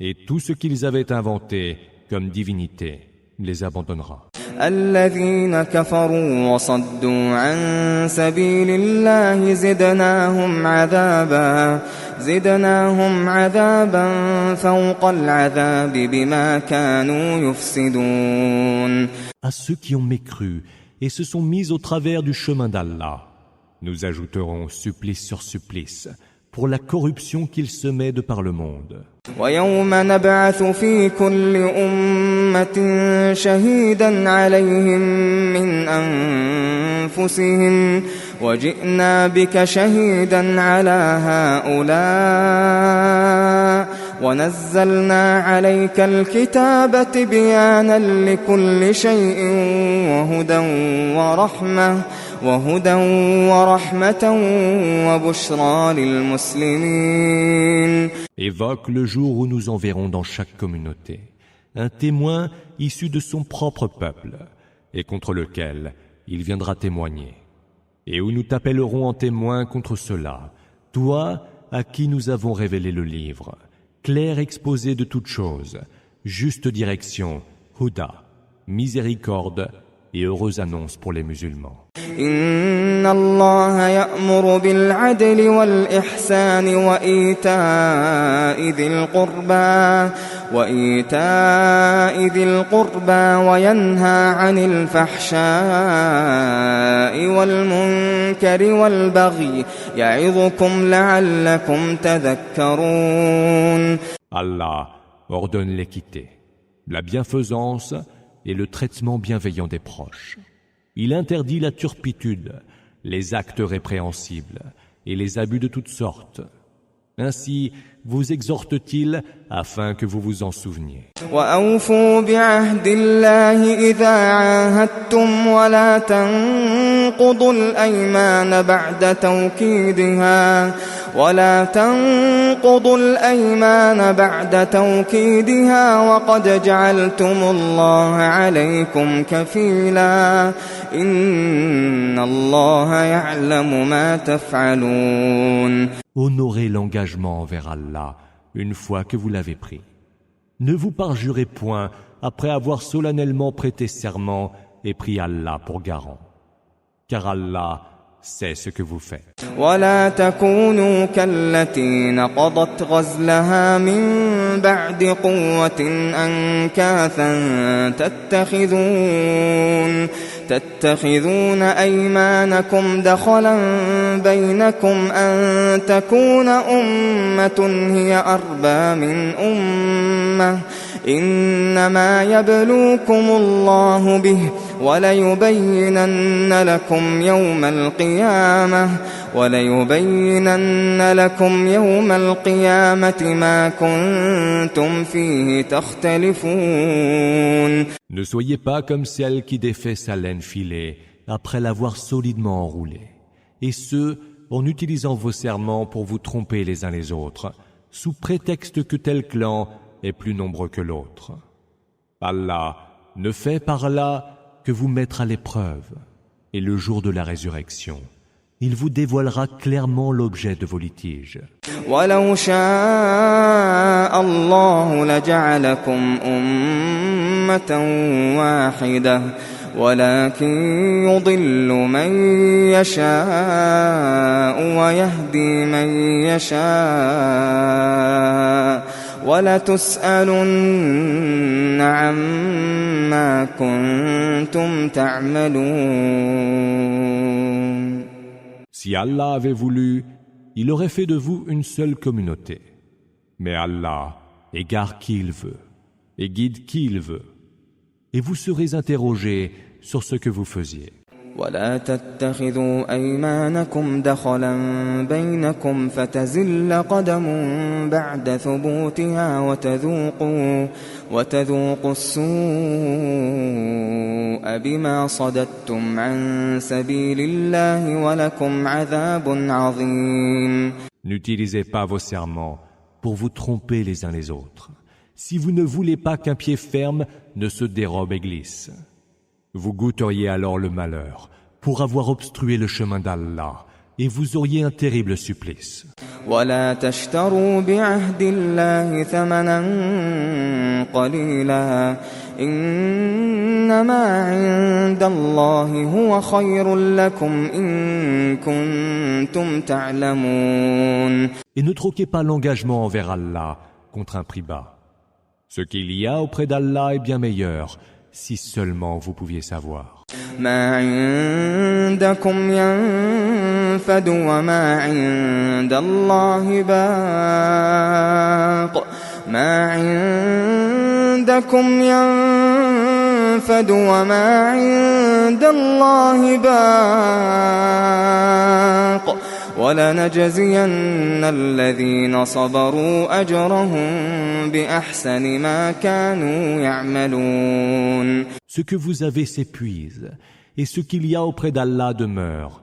et tout ce qu'ils avaient inventé comme divinité les abandonnera. الذين كفروا وصدوا عن سبيل الله زدناهم عذابا فوق العذاب بما كانوا يفسدون. À ceux qui ont mécru et se sont mis au travers du chemin d'Allah, nous ajouterons supplice sur supplice pour la corruption qu'ils semaient de par le monde. ويوم نبعث في كل أمة شهيدا عليهم من أنفسهم وجئنا بك شهيدا على هؤلاء ونزلنا عليك الكتاب تبيانا لكل شيء وهدى ورحمة وبشرى للمسلمين. Évoque le jour où nous enverrons dans chaque communauté un témoin issu de son propre peuple et contre lequel il viendra témoigner, et où nous t'appellerons en témoin contre cela, toi à qui nous avons révélé le livre, clair exposé de toutes choses, juste direction, Huda, miséricorde et heureuse annonce pour les musulmans. إن الله يأمر بالعدل والإحسان وإيتاء ذي القربى وينهى عن الفحشاء والمنكر والبغي يعظكم لعلكم تذكرون. Allah ordonne l'équité, la bienfaisance et le traitement bienveillant des proches. Il interdit la turpitude, les actes répréhensibles et les abus de toutes sortes. Ainsi vous exhorte-t-il afin que vous vous en souveniez. وأوفوا بعهد الله إذا عاهدتم ولا تنقضوا الأيمان بعد توكيدها وقد جعلتم الله عليكم كفيلا إن الله يعلم ما تفعلون. Honorez l'engagement envers Allah une fois que vous l'avez pris. Ne vous parjurez point après avoir solennellement prêté serment et pris Allah pour garant. Car Allah sait ce que vous faites. ولا تكونوا كالتي نقضت غزلها من بعد قوة أنكاثا تتخذون أيمانكم دخلا بينكم أن تكون أمة هي أربى من أمة إنما يبلوكم الله به وليبينن لكم يوم القيامة ما كنتم فيه تختلفون. Ne soyez pas comme celle qui défait sa laine filée après l'avoir solidement enroulée, et ce, en utilisant vos serments pour vous tromper les uns les autres, sous prétexte que tel clan est plus nombreux que l'autre. Allah ne fait par là que vous mettre à l'épreuve, et le jour de la résurrection, il vous dévoilera clairement l'objet de vos litiges. وَلَوْ شَاءَ اللَّهُ لَجَعَلَكُمْ أُمَّةً وَاحِدَةً وَلَكِنْ يُضِلُّ مَنْ يَشَاءُ وَيَهْدِي مَنْ يَشَاءُ وَلَتُسْأَلُنَّ عَمَّا كُنْتُمْ تَعْمَلُونَ. Si Allah avait voulu, il aurait fait de vous une seule communauté. Mais Allah égare qui il veut et guide qui il veut. Et vous serez interrogés sur ce que vous faisiez. ولا تتخذوا أيمانكم دخلا بينكم فتزل قدم بعد ثبوتها وتذوقوا السوء بما صددتم عن سبيل الله ولكم عذاب عظيم. N'utilisez pas vos serments pour vous tromper les uns les autres. Si vous ne voulez pas qu'un pied ferme ne se dérobe et glisse, vous goûteriez alors le malheur pour avoir obstrué le chemin d'Allah et vous auriez un terrible supplice. ولا تشتروا بعهد الله ثمنا قليلا إنما عند الله هو خير لكم إن كنتم تعلمون. Et ne troquez pas l'engagement envers Allah contre un prix bas. Ce qu'il y a auprès d'Allah est bien meilleur, si seulement vous pouviez savoir. ما عندكم ينفد وما عند الله باق ما عندكم ينفد وما عند الله باق ولنجزين الذين صبروا أجرهم بأحسن ما كانوا يعملون. Ce que vous avez s'épuise, et ce qu'il y a auprès d'Allah demeure.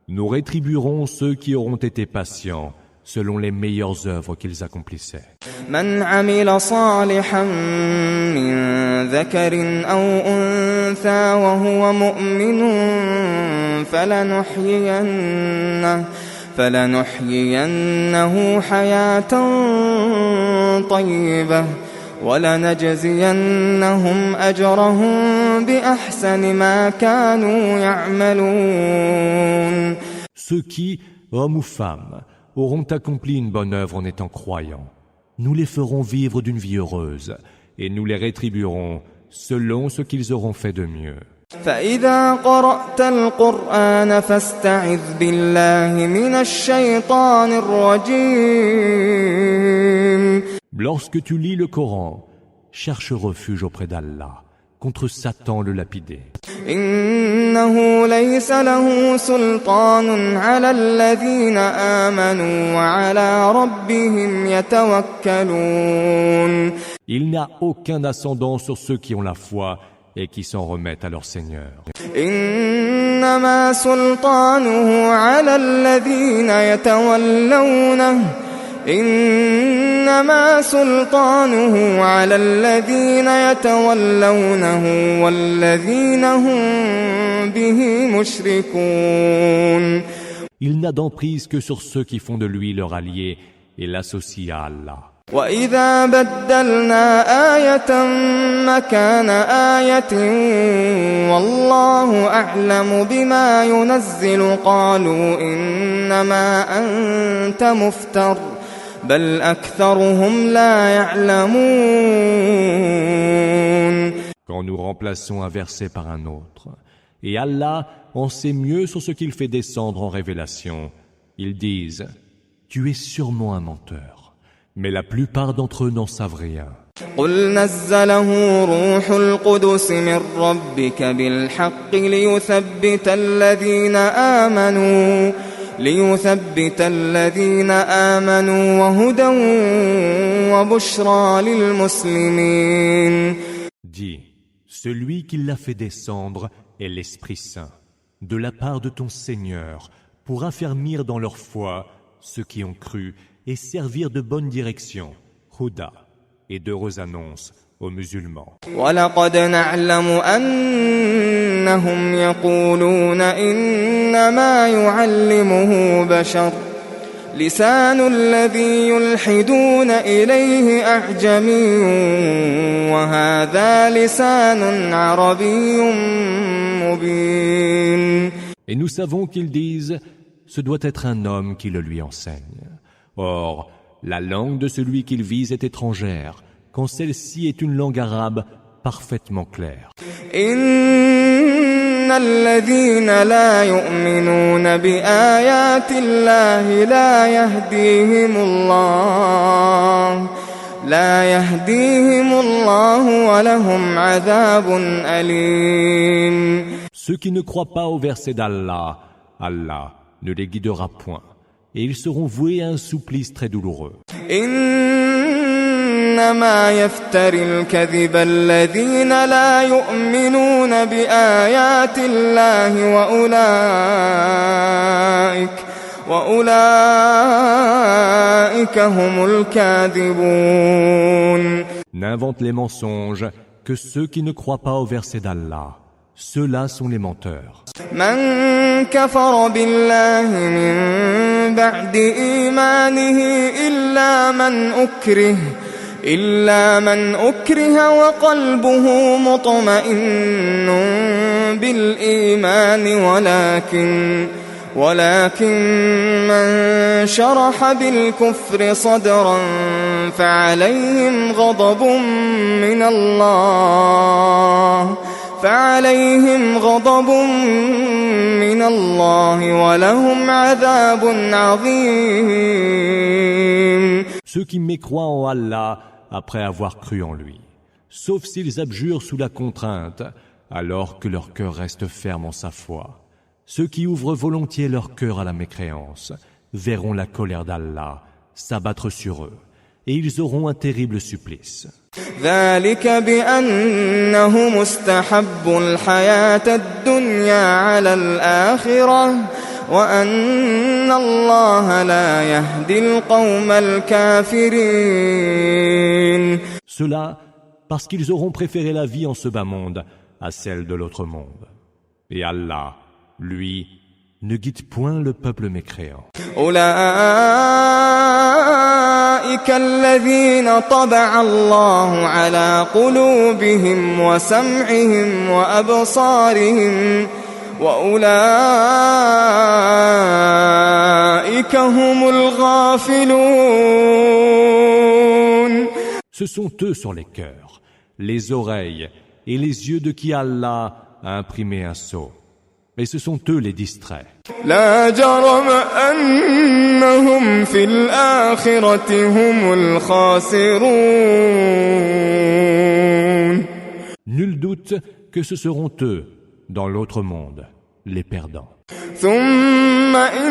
Nous rétribuerons ceux qui auront été patients selon les meilleures œuvres qu'ils accomplissaient. من عمل صالحا من ذكر أو أنثى وهو مؤمن فلنحيينه حياة طيبة ولنجزينهم أجرهم بأحسن ما كانوا يعملون. Ceux qui, hommes ou femmes, auront accompli une bonne œuvre en étant croyants, nous les ferons vivre d'une vie heureuse et nous les rétribuerons selon ce qu'ils auront fait de mieux. فإذا قرأت القرآن فاستعذ بالله من الشيطان الرجيم. Lorsque tu lis le Coran, cherche refuge auprès d'Allah contre Satan le lapidé. إنه ليس له سلطان على الذين آمنوا وعلى ربهم يتوكلون. Il n'a aucun ascendant sur ceux qui ont la foi et qui s'en remettent à leur Seigneur. إنما سلطانه على الذين يتولونه. إنما سلطانه على الذين يتولونه والذين هم به مشركون. Il n'a d'emprise que sur ceux qui font de lui leur allié et l'associent à Allah. وَإِذَا بَدَّلْنَا آيَةً مَكَانَ آيَةٍ وَاللَّهُ أَعْلَمُ بِمَا يُنَزِّلُ قَالُوا إِنَّمَا أَنْتَ مُفْتَرٍ بَلْ أَكْثَرُهُمْ لَا يَعْلَمُونَ. Quand nous remplaçons un verset par un autre, et Allah en sait mieux sur ce qu'il fait descendre en révélation, ils disent « Tu es sûrement un menteur ». Mais la plupart d'entre eux n'en savent rien. قُلْ نَزَّلَهُ رُوحُ الْقُدُسِ مِنْ رَبِّكَ بِالْحَقِّ لِيُثَبِّتَ الَّذِينَ آمَنُوا وَهُدًى وَبُشْرَى لِلْمُسْلِمِينَ. Dis, celui qui l'a fait descendre est l'Esprit Saint, de la part de ton Seigneur, pour affermir dans leur foi ceux qui ont cru et servir de bonne direction, Huda, et d'heureuses annonces aux musulmans. وَلَقَدْ نَعْلَمُ أَنَّهُمْ يَقُولُونَ إِنَّمَا يُعَلِّمُهُ بَشَرٌ لِسَانُ الَّذِي يُلْحِدُونَ إِلَيْهِ أَعْجَمِيٌّ وَهَذَا لِسَانٌ عَرَبِيٌّ مُبِينٌ. Et nous savons qu'ils disent, ce doit être un homme qui le lui enseigne. Or, la langue de celui qu'il vise est étrangère, quand celle-ci est une langue arabe parfaitement claire. إِنَّ الَّذِينَ لَا يُؤْمِنُونَ بِآيَاتِ اللَّهِ لا يهديهم الله ولهم عذاب أليم. Ceux qui ne croient pas au verset d'Allah, Allah ne les guidera point, et ils seront voués à un supplice très douloureux. إنما يفتري الكذب الذين لا يؤمنون بآيات الله وأولئك هم الكاذبون. N'invente les mensonges que ceux qui ne croient pas au verset d'Allah. Ceux-là sont les menteurs. من كفر بالله من بعد إيمانه إلا من أكره وقلبه مطمئن بالإيمان ولكن من شرح بالكفر صدرا فعليهم غضب من الله ولهم عذاب عظيم. Ceux qui mécroient en Allah après avoir cru en lui, sauf s'ils abjurent sous la contrainte, alors que leur cœur reste ferme en sa foi. Ceux qui ouvrent volontiers leur cœur à la mécréance verront la colère d'Allah s'abattre sur eux, et ils auront un terrible supplice. ذلك بأنهم استحبوا الحياة الدنيا على الآخرة وأن الله لا يهدي القوم الكافرين. Cela parce qu'ils auront préféré la vie en ce bas monde à celle de l'autre monde. Et Allah, lui, ne guide point le peuple mécréant. أولئك أولئك الذين طبع الله على قلوبهم وسمعهم وأبصارهم وأولئك هم الغافلون. Ce sont eux sur les cœurs, les oreilles et les yeux de qui Allah a imprimé un sceau. Et ce sont eux les distraits. لا جرم أنهم في الآخرة هم الخاسرون. Nul doute que ce seront eux, dans l'autre monde, les perdants. ثم إن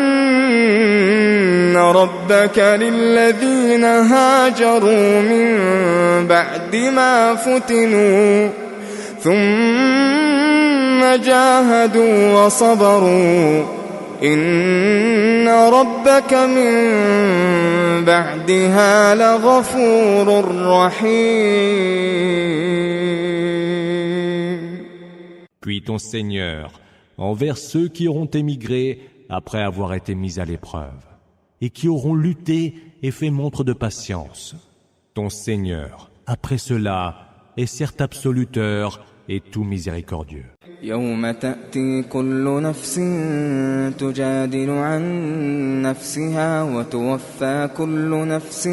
ربك للذين هاجروا من بعد ما فتنوا ثم جاهدوا وصبروا إن ربك من بعدها لغفور رحيم. Puis ton Seigneur, envers ceux qui auront émigré après avoir été mis à l'épreuve, et qui auront lutté et fait montre de patience. Ton Seigneur, après cela, est certes absoluteur et tout miséricordieux. يوم تأتي كل نفس تجادل عن نفسها وتوفى كل نفس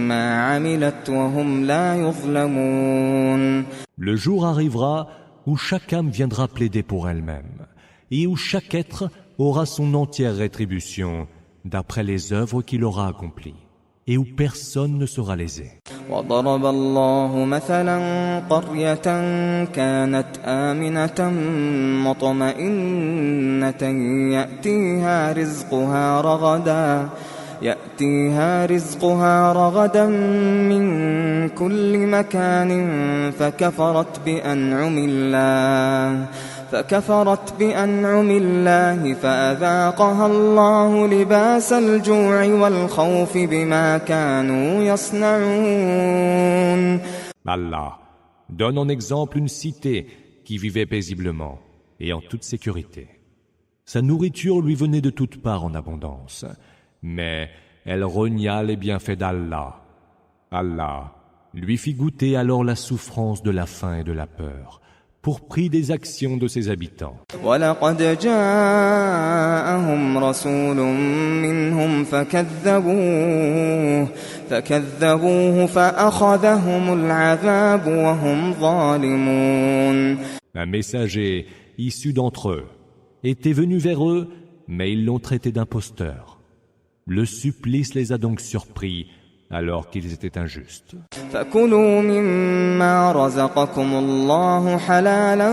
ما عملت وهم لا يظلمون. Le jour arrivera où chaque âme viendra plaider pour elle-même, et où chaque être aura son entière rétribution d'après les œuvres qu'il aura accomplies, et où personne ne sera lésé. وضرب الله مثلا قرية كانت آمنة مطمئنة يأتيها رزقها رغدا من كل مكان فكفرت بأنعم الله فأذاقها الله لباس الجوع والخوف بما كانوا يصنعون. Allah donne en exemple une cité qui vivait paisiblement et en toute sécurité. Sa nourriture lui venait de toutes parts en abondance, mais elle renia les bienfaits d'Allah. Allah lui fit goûter alors la souffrance de la faim et de la peur, pour prix des actions de ses habitants. وَلَقَدْ جَاءَهُمْ رَسُولٌ مِّنْهُمْ فَكَذَّبُوهُ فَأَخَذَهُمُ الْعَذَابُ وَهُمْ ظَالِمُونَ. Un messager issu d'entre eux était venu vers eux, mais ils l'ont traité d'imposteur. Le supplice les a donc surpris alors qu'ils étaient injustes. فَكُلُوا مِمَّا رَزَقَكُمُ اللَّهُ حَلَالًا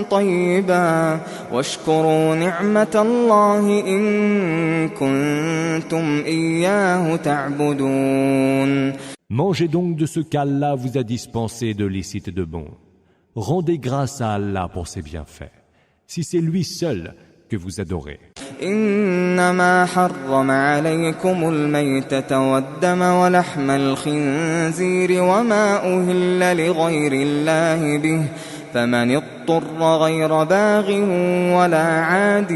طَيِّبًا وَاشْكُرُوا نِعْمَةَ اللَّهِ إِن كُنتُمْ إِيَّاهُ تَعْبُدُونَ. Mangez donc de ce qu'Allah vous a dispensé de licite et de bon. Rendez grâce à Allah pour ses bienfaits, si c'est lui seul que vous adorez. إنما حرم عليكم الميتة والدم ولحم الخنزير وما أهل لغير الله به فمن اضطر غير باغ ولا عاد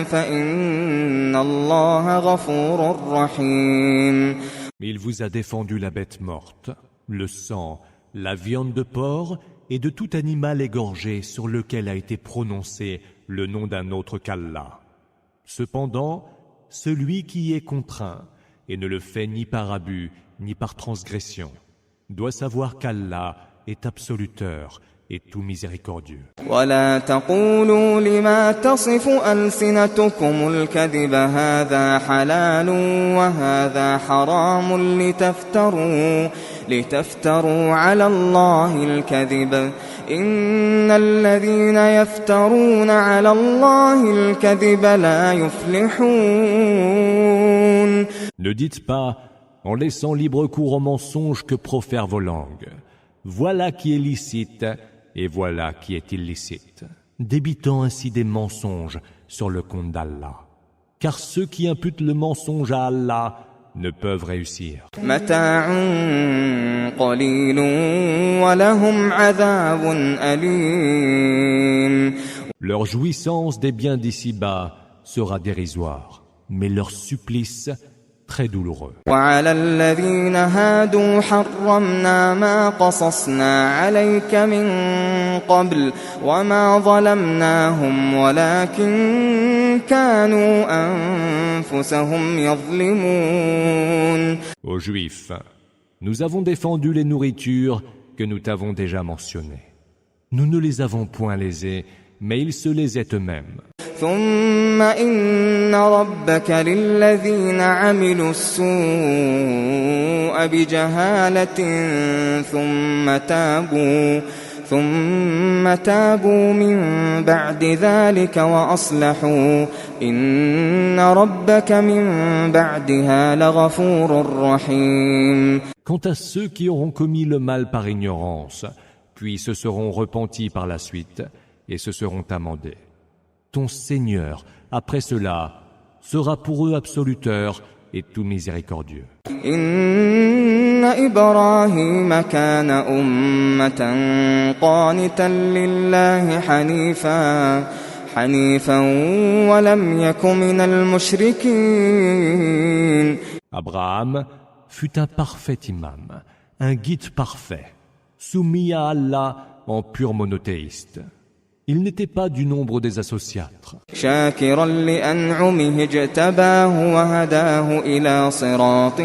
فإن الله غفور رحيم. Il vous a défendu la bête morte, le sang, la viande de porc et de tout animal égorgé sur lequel a été prononcé le nom d'un autre qu'Allah. Cependant, celui qui est contraint et ne le fait ni par abus ni par transgression doit savoir qu'Allah est absoluteur et tout miséricordieux. ولا تقولوا لما تصف ألسنتكم الكذب هذا حلال وهذا حرام لتفتروا على الله الكذب إن الذين يفترون على الله الكذب لا يفلحون. Ne dites pas, en laissant libre cours aux mensonges que profèrent vos langues, voilà qui est licite et voilà qui est illicite, débitant ainsi des mensonges sur le compte d'Allah. Car ceux qui imputent le mensonge à Allah ne peuvent réussir. متاع قليل ولهم عذاب أليم. Leur jouissance des biens d'ici-bas sera dérisoire, mais leur supplice très douloureux. وعلى الذين هادوا حرمنا ما قصصنا عليك من قبل وما ظلمناهم ولكن كانوا أنفسهم يظلمون. Aux Juifs, nous avons défendu les nourritures que nous t'avons déjà mentionnées. Nous ne les avons point lésées, mais ils se lésaient eux-mêmes. ثم إن ربك للذين عملوا السوء بجهالة ثم تابوا من بعد ذلك وأصلحوا إن ربك من بعدها لغفور رحيم. Quant à ceux qui auront commis le mal par ignorance, puis se seront repentis par la suite et se seront amendés, ton Seigneur, après cela, sera pour eux absoluteur et tout miséricordieux. إن إبراهيم كان أمة قانتا لله حنيفا ولم يك من المشركين. Abraham fut un parfait imam, un guide parfait, soumis à Allah en pur monothéiste. Il n'était pas du nombre des associatres. شاكرا لأنعمه اجتباه وهداه إلى صراط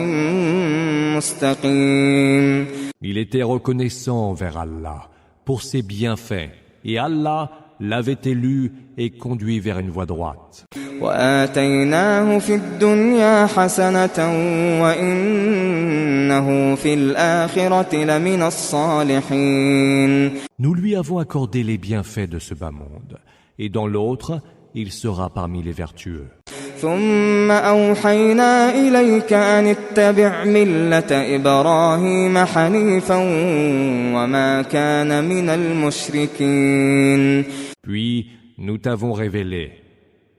مستقيم. Il était reconnaissant envers Allah pour ses bienfaits et Allah l'avait élu et conduit vers une voie droite. وآتيناه في الدنيا حسنة وإنه في الآخرة لمن الصالحين. Nous lui avons accordé les bienfaits de ce bas monde, et dans l'autre, il sera parmi les vertueux. ثم أوحينا إليك أن اتبع ملة إبراهيم حنيفا وما كان من المشركين. Puis, nous t'avons révélé,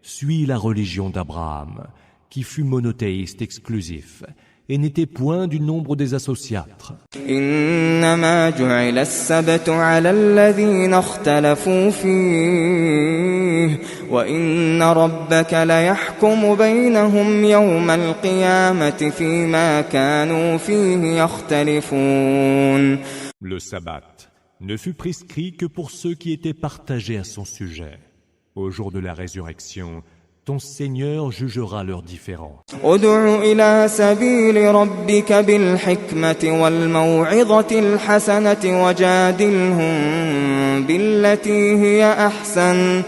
suis la religion d'Abraham, qui fut monothéiste exclusif, et n'était point du nombre des associatres. إنما جعل السبت على الذين اختلفوا فيه وإن ربك ليحكم بينهم يوم القيامة فيما كانوا فيه يختلفون. Le sabbat ne fut prescrit que pour ceux qui étaient partagés à son sujet. Au jour de la résurrection, ton Seigneur jugera leurs différends. ادع إلى سبيل ربك بالحكمة والموعظة الحسنة وجادلهم بالتي هي أحسن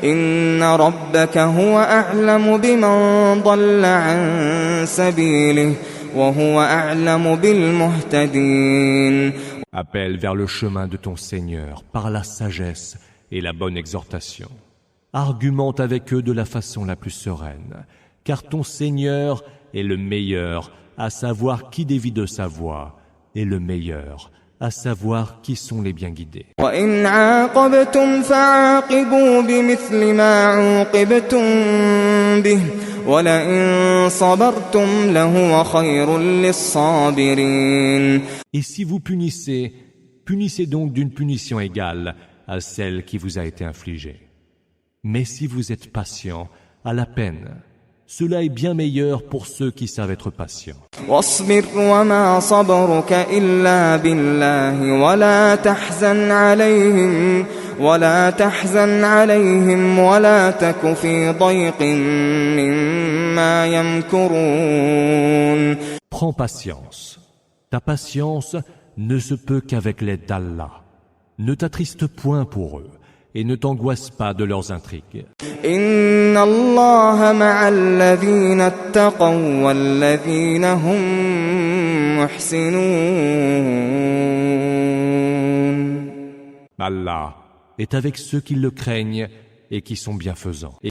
إن ربك هو أعلم بمن ضل عن سبيله وهو أعلم بالمهتدين. Appelle vers le chemin de ton Seigneur par la sagesse et la bonne exhortation. Argumente avec eux de la façon la plus sereine, car ton Seigneur est le meilleur à savoir qui dévie de sa voie, et le meilleur à savoir qui sont les bien guidés. وإن عاقبتم فعاقبوا بمثل ما عوقبتم به ولئن صبرتم لهو خير للصابرين. Et si vous punissez, punissez donc d'une punition égale à celle qui vous a été infligée. Mais si vous êtes patient, à la peine, cela est bien meilleur pour ceux qui savent être patients. واصبر وما صبرك إلا بالله ولا تحزن عليهم ولا تك في ضيق مما يمكرون. Prends patience. Ta patience ne se peut qu'avec l'aide d'Allah. Ne t'attriste point pour eux et ne t'angoisse pas de leurs intrigues. إن الله مع الذين اتقوا والذين هم محسنون. Allah est avec ceux qui le craignent et qui sont bienfaisants.